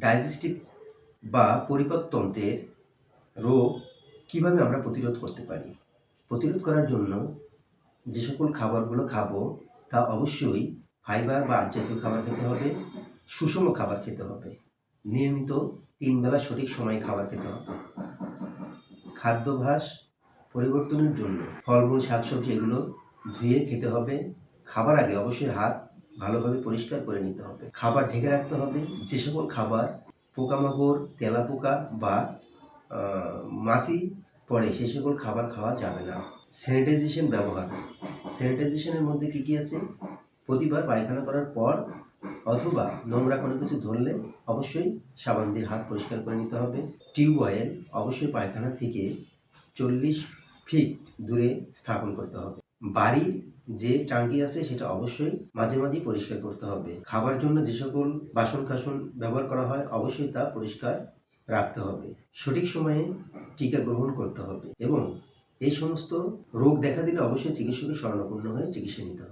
Digestive বা পরিপাকতন্ত্রের রোগ কিভাবে আমরা প্রতিরোধ করতে পারি? প্রতিরোধ করার জন্য যে সকল খাবারগুলো খাবো তা অবশ্যই ফাইবার বা আঁশ জাতীয় খাবার খেতে হবে, সুষম খাবার খেতে হবে, নিয়মিত ৩ বেলা সঠিক সময়ে খাবার খেতে হবে। খাদ্যাভ্যাস পরিবর্তনের জন্য ফলমূল, শাকসবজি এগুলো ধুয়ে খেতে হবে। খাবার আগে অবশ্যই হাত ভালোভাবে পরিষ্কার করে নিতে হবে। খাবার ঢেকে রাখতে হবে। যে সকল খাবার পোকামাকড়, তেলাপোকা বা মাছি পড়ে সে সকল খাবার খাওয়া যাবে না। স্যানিটাইজেশন ব্যবহার। স্যানিটাইজেশনের মধ্যে কী কী আছে? প্রতিবার পায়খানা করার পর অথবা নোংরা কোনো কিছু ধরলে অবশ্যই সাবান দিয়ে হাত পরিষ্কার করে নিতে হবে। টিউবওয়েল অবশ্যই পায়খানা থেকে 40 ফিট দূরে স্থাপন করতে হবে। বাড়ির যে টাঙ্কি আছে সেটা অবশ্যই মাঝে মাঝেই পরিষ্কার করতে হবে। খাবার জন্য যে সকল বাসন কাসন ব্যবহার করা হয় অবশ্যই তা পরিষ্কার রাখতে হবে। সঠিক সময়ে টিকা গ্রহণ করতে হবে এবং এই সমস্ত রোগ দেখা দিলে অবশ্যই চিকিৎসকের শরণাপন্ন হয়ে চিকিৎসা নিতে হবে।